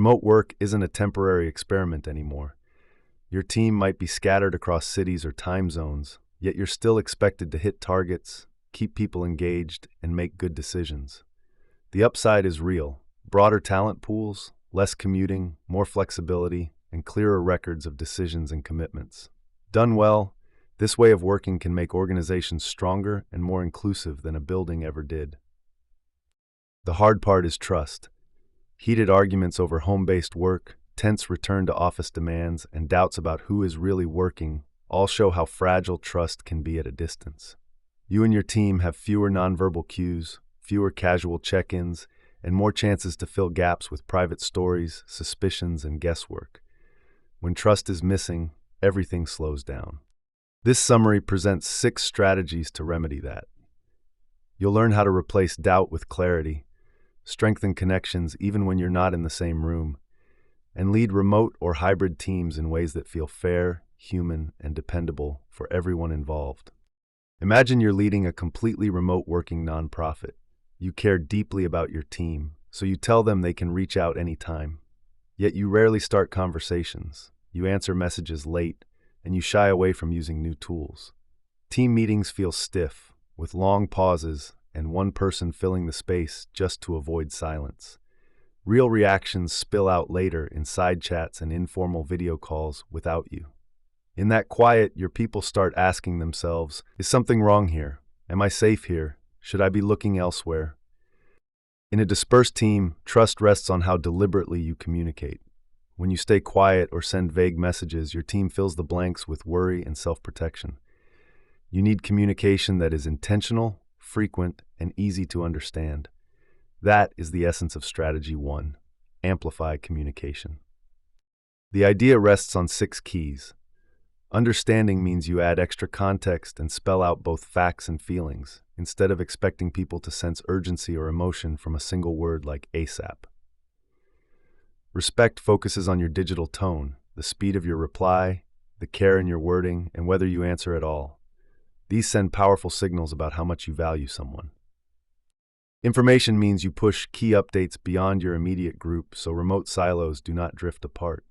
Remote work isn't a temporary experiment anymore. Your team might be scattered across cities or time zones, yet you're still expected to hit targets, keep people engaged, and make good decisions. The upside is real: broader talent pools, less commuting, more flexibility, and clearer records of decisions and commitments. Done well, this way of working can make organizations stronger and more inclusive than a building ever did. The hard part is trust. Heated arguments over home-based work, tense return to office demands, and doubts about who is really working all show how fragile trust can be at a distance. You and your team have fewer nonverbal cues, fewer casual check-ins, and more chances to fill gaps with private stories, suspicions, and guesswork. When trust is missing, everything slows down. This summary presents 6 strategies to remedy that. You'll learn how to replace doubt with clarity, strengthen connections even when you're not in the same room, and lead remote or hybrid teams in ways that feel fair, human, and dependable for everyone involved. Imagine you're leading a completely remote working nonprofit. You care deeply about your team, so you tell them they can reach out anytime. Yet you rarely start conversations, you answer messages late, and you shy away from using new tools. Team meetings feel stiff, with long pauses and one person filling the space just to avoid silence. Real reactions spill out later in side chats and informal video calls without you. In that quiet, your people start asking themselves, is something wrong here? Am I safe here? Should I be looking elsewhere? In a dispersed team, trust rests on how deliberately you communicate. When you stay quiet or send vague messages, your team fills the blanks with worry and self-protection. You need communication that is intentional, frequent, and easy to understand. That is the essence of strategy 1, amplify communication. The idea rests on 6 keys. Understanding means you add extra context and spell out both facts and feelings, instead of expecting people to sense urgency or emotion from a single word like ASAP. Respect focuses on your digital tone, the speed of your reply, the care in your wording, and whether you answer at all. These send powerful signals about how much you value someone. Information means you push key updates beyond your immediate group so remote silos do not drift apart.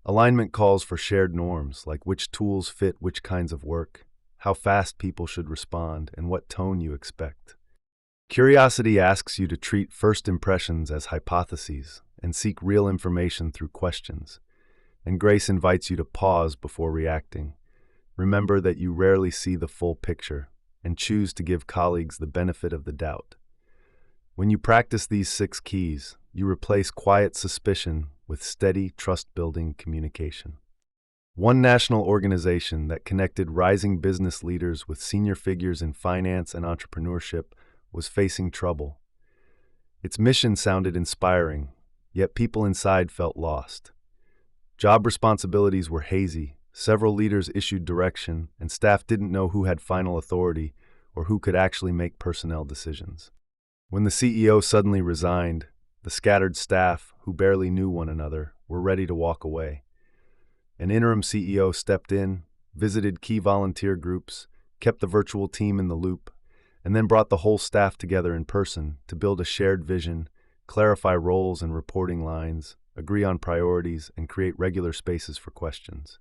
Alignment calls for shared norms, like which tools fit which kinds of work, how fast people should respond, and what tone you expect. Curiosity asks you to treat first impressions as hypotheses and seek real information through questions. And grace invites you to pause before reacting. Remember that you rarely see the full picture, and choose to give colleagues the benefit of the doubt. When you practice these 6 keys, you replace quiet suspicion with steady, trust-building communication. One national organization that connected rising business leaders with senior figures in finance and entrepreneurship was facing trouble. Its mission sounded inspiring, yet people inside felt lost. Job responsibilities were hazy, several leaders issued direction, and staff didn't know who had final authority or who could actually make personnel decisions. When the CEO suddenly resigned, the scattered staff, who barely knew one another, were ready to walk away. An interim CEO stepped in, visited key volunteer groups, kept the virtual team in the loop, and then brought the whole staff together in person to build a shared vision, clarify roles and reporting lines, agree on priorities, and create regular spaces for questions.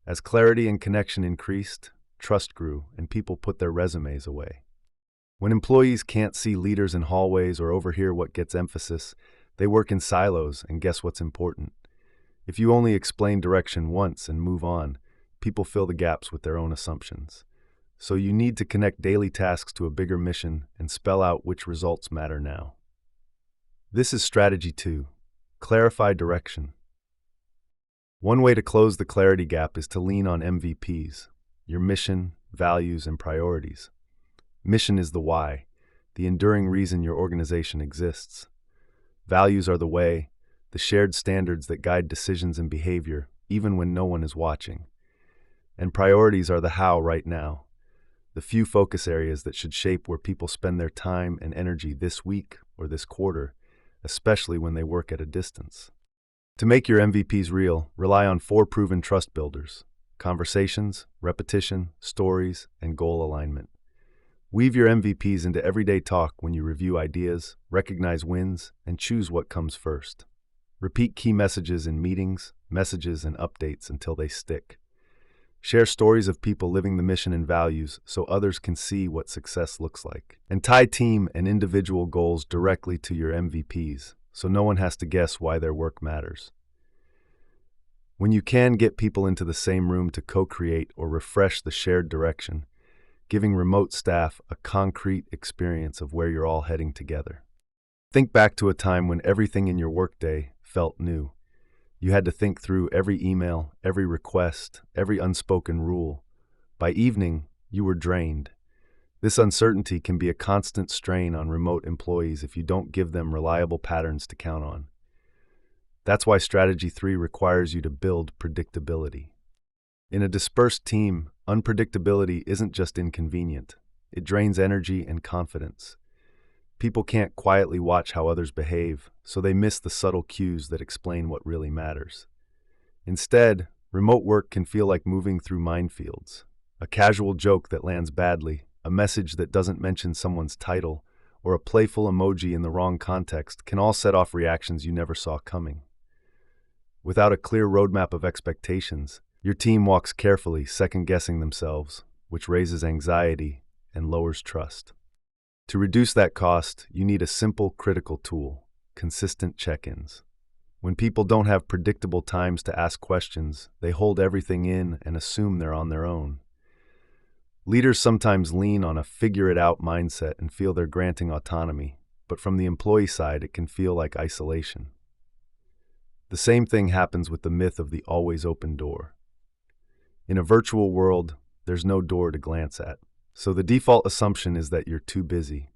As clarity and connection increased, trust grew, and people put their resumes away. When employees can't see leaders in hallways or overhear what gets emphasis, they work in silos and guess what's important. If you only explain direction once and move on, people fill the gaps with their own assumptions. So you need to connect daily tasks to a bigger mission and spell out which results matter now. This is strategy 2, clarify direction. One way to close the clarity gap is to lean on MVPs, your mission, values, and priorities. Mission is the why, the enduring reason your organization exists. Values are the way, the shared standards that guide decisions and behavior, even when no one is watching. And priorities are the how right now, the few focus areas that should shape where people spend their time and energy this week or this quarter, especially when they work at a distance. To make your MVPs real, rely on 4 proven trust builders: conversations, repetition, stories, and goal alignment. Weave your MVPs into everyday talk when you review ideas, recognize wins, and choose what comes first. Repeat key messages in meetings, messages, and updates until they stick. Share stories of people living the mission and values so others can see what success looks like. And tie team and individual goals directly to your MVPs so no one has to guess why their work matters. When you can get people into the same room to co-create or refresh the shared direction, giving remote staff a concrete experience of where you're all heading together. Think back to a time when everything in your workday felt new. You had to think through every email, every request, every unspoken rule. By evening, you were drained. This uncertainty can be a constant strain on remote employees if you don't give them reliable patterns to count on. That's why Strategy 3 requires you to build predictability. In a dispersed team, unpredictability isn't just inconvenient. It drains energy and confidence. People can't quietly watch how others behave, so they miss the subtle cues that explain what really matters. Instead, remote work can feel like moving through minefields. A casual joke that lands badly, a message that doesn't mention someone's title, or a playful emoji in the wrong context can all set off reactions you never saw coming. Without a clear roadmap of expectations, your team walks carefully, second-guessing themselves, which raises anxiety and lowers trust. To reduce that cost, you need a simple, critical tool: consistent check-ins. When people don't have predictable times to ask questions, they hold everything in and assume they're on their own. Leaders sometimes lean on a figure-it-out mindset and feel they're granting autonomy, but from the employee side, it can feel like isolation. The same thing happens with the myth of the always open door. In a virtual world, there's no door to glance at, so the default assumption is that you're too busy.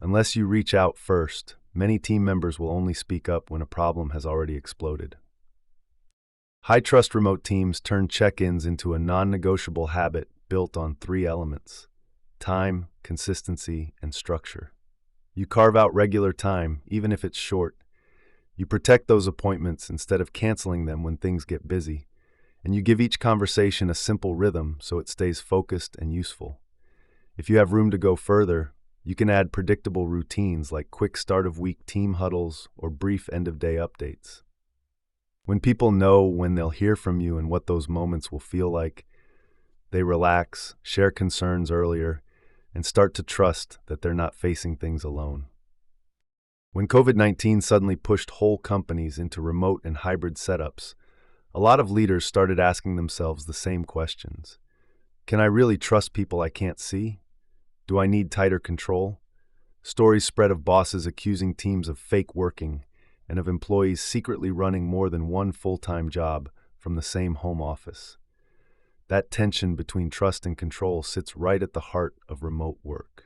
Unless you reach out first, many team members will only speak up when a problem has already exploded. High-trust remote teams turn check-ins into a non-negotiable habit built on 3 elements: time, consistency, and structure. You carve out regular time, even if it's short. You protect those appointments instead of canceling them when things get busy. And you give each conversation a simple rhythm so it stays focused and useful. If you have room to go further, you can add predictable routines like quick start-of-week team huddles or brief end-of-day updates. When people know when they'll hear from you and what those moments will feel like, they relax, share concerns earlier, and start to trust that they're not facing things alone. When COVID-19 suddenly pushed whole companies into remote and hybrid setups, a lot of leaders started asking themselves the same questions. Can I really trust people I can't see? Do I need tighter control? Stories spread of bosses accusing teams of fake working and of employees secretly running more than one full-time job from the same home office. That tension between trust and control sits right at the heart of remote work.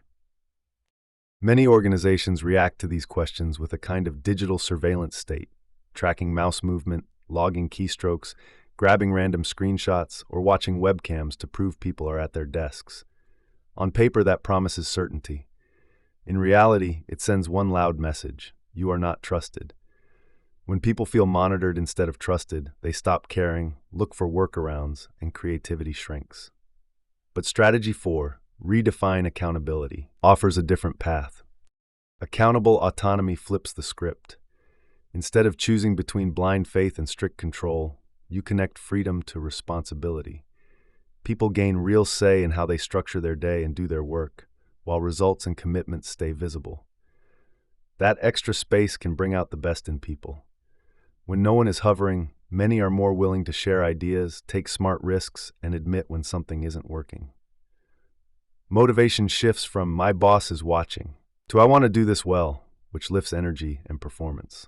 Many organizations react to these questions with a kind of digital surveillance state, tracking mouse movement, logging keystrokes, grabbing random screenshots, or watching webcams to prove people are at their desks. On paper, that promises certainty. In reality, it sends one loud message: you are not trusted. When people feel monitored instead of trusted, they stop caring, look for workarounds, and creativity shrinks. But Strategy 4, redefine accountability, offers a different path. Accountable autonomy flips the script. Instead of choosing between blind faith and strict control, you connect freedom to responsibility. People gain real say in how they structure their day and do their work, while results and commitments stay visible. That extra space can bring out the best in people. When no one is hovering, many are more willing to share ideas, take smart risks, and admit when something isn't working. Motivation shifts from "my boss is watching" to "I want to do this well," which lifts energy and performance.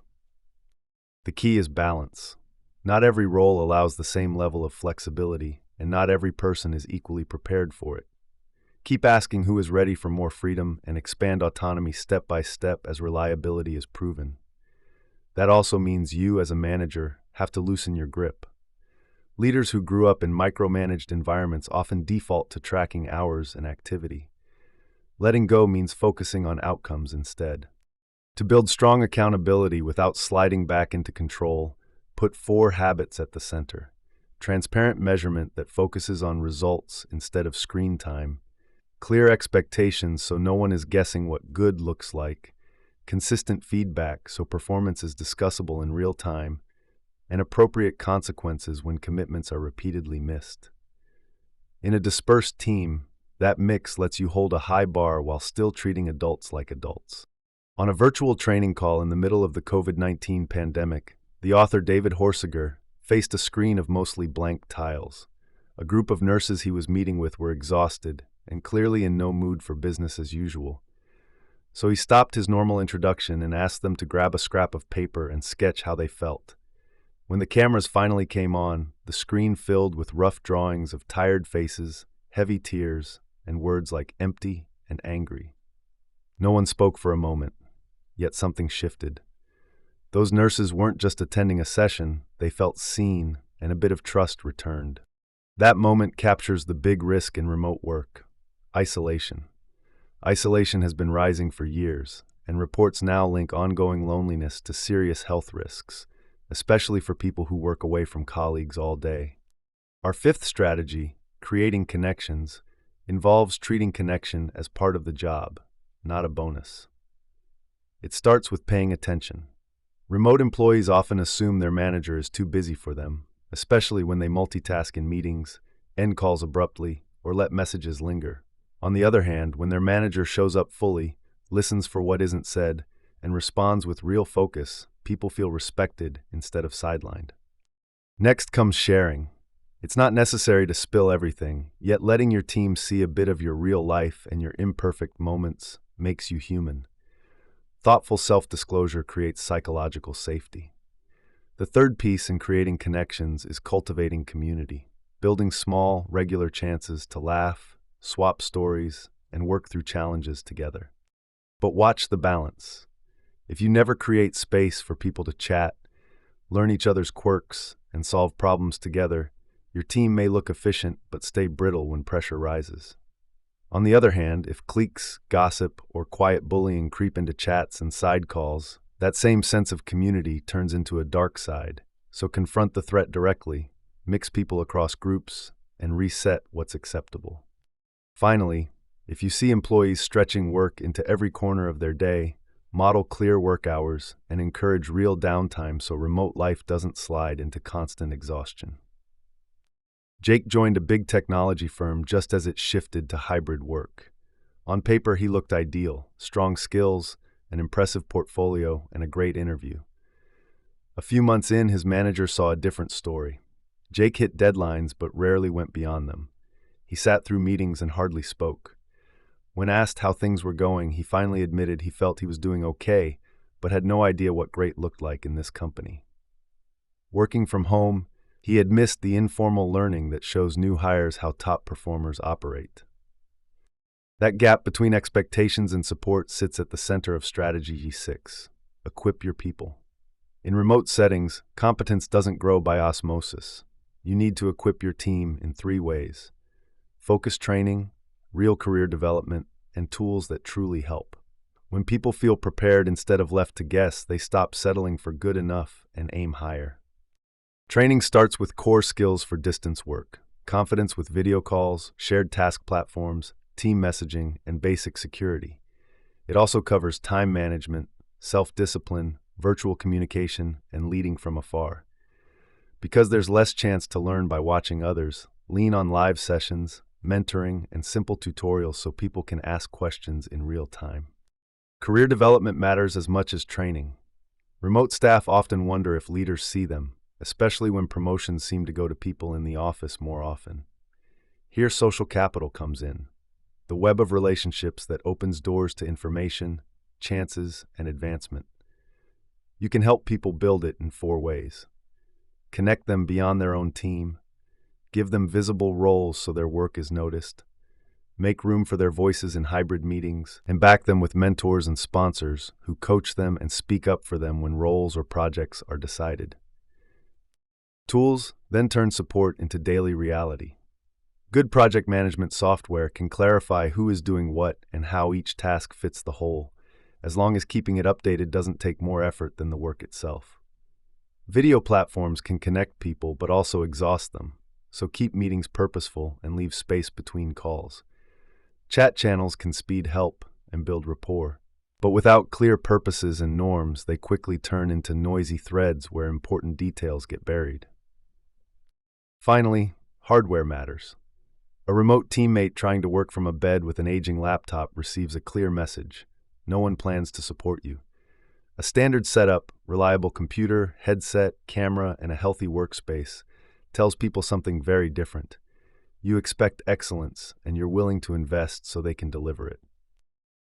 The key is balance. Not every role allows the same level of flexibility, and not every person is equally prepared for it. Keep asking who is ready for more freedom and expand autonomy step by step as reliability is proven. That also means you, as a manager, have to loosen your grip. Leaders who grew up in micromanaged environments often default to tracking hours and activity. Letting go means focusing on outcomes instead. To build strong accountability without sliding back into control, put 4 habits at the center. Transparent measurement that focuses on results instead of screen time. Clear expectations so no one is guessing what good looks like, consistent feedback so performance is discussable in real time, and appropriate consequences when commitments are repeatedly missed. In a dispersed team, that mix lets you hold a high bar while still treating adults like adults. On a virtual training call in the middle of the COVID-19 pandemic, the author David Horsager faced a screen of mostly blank tiles. A group of nurses he was meeting with were exhausted and clearly in no mood for business as usual. So he stopped his normal introduction and asked them to grab a scrap of paper and sketch how they felt. When the cameras finally came on, the screen filled with rough drawings of tired faces, heavy tears, and words like empty and angry. No one spoke for a moment, yet something shifted. Those nurses weren't just attending a session, they felt seen, and a bit of trust returned. That moment captures the big risk in remote work: isolation. Isolation has been rising for years, and reports now link ongoing loneliness to serious health risks, especially for people who work away from colleagues all day. Our fifth strategy, creating connections, involves treating connection as part of the job, not a bonus. It starts with paying attention. Remote employees often assume their manager is too busy for them, especially when they multitask in meetings, end calls abruptly, or let messages linger. On the other hand, when their manager shows up fully, listens for what isn't said, and responds with real focus, people feel respected instead of sidelined. Next comes sharing. It's not necessary to spill everything, yet letting your team see a bit of your real life and your imperfect moments makes you human. Thoughtful self-disclosure creates psychological safety. The third piece in creating connections is cultivating community, building small, regular chances to laugh, swap stories, and work through challenges together. But watch the balance. If you never create space for people to chat, learn each other's quirks, and solve problems together, your team may look efficient but stay brittle when pressure rises. On the other hand, if cliques, gossip, or quiet bullying creep into chats and side calls, that same sense of community turns into a dark side. So confront the threat directly, mix people across groups, and reset what's acceptable. Finally, if you see employees stretching work into every corner of their day, model clear work hours and encourage real downtime so remote life doesn't slide into constant exhaustion. Jake joined a big technology firm just as it shifted to hybrid work. On paper, he looked ideal: strong skills, an impressive portfolio, and a great interview. A few months in, his manager saw a different story. Jake hit deadlines but rarely went beyond them. He sat through meetings and hardly spoke. When asked how things were going, he finally admitted he felt he was doing okay, but had no idea what great looked like in this company. Working from home, he had missed the informal learning that shows new hires how top performers operate. That gap between expectations and support sits at the center of Strategy 6. Equip your people. In remote settings, competence doesn't grow by osmosis. You need to equip your team in 3 ways: focused training, real career development, and tools that truly help. When people feel prepared instead of left to guess, they stop settling for good enough and aim higher. Training starts with core skills for distance work: confidence with video calls, shared task platforms, team messaging, and basic security. It also covers time management, self-discipline, virtual communication, and leading from afar. Because there's less chance to learn by watching others, lean on live sessions, mentoring, and simple tutorials so people can ask questions in real time. Career development matters as much as training. Remote staff often wonder if leaders see them, especially when promotions seem to go to people in the office more often. Here social capital comes in, the web of relationships that opens doors to information, chances, and advancement. You can help people build it in 4 ways. Connect them beyond their own team, give them visible roles so their work is noticed, make room for their voices in hybrid meetings, and back them with mentors and sponsors who coach them and speak up for them when roles or projects are decided. Tools then turn support into daily reality. Good project management software can clarify who is doing what and how each task fits the whole, as long as keeping it updated doesn't take more effort than the work itself. Video platforms can connect people but also exhaust them, so keep meetings purposeful and leave space between calls. Chat channels can speed help and build rapport, but without clear purposes and norms, they quickly turn into noisy threads where important details get buried. Finally, hardware matters. A remote teammate trying to work from a bed with an aging laptop receives a clear message. No one plans to support you. A standard setup, reliable computer, headset, camera, and a healthy workspace tells people something very different. You expect excellence, and you're willing to invest so they can deliver it.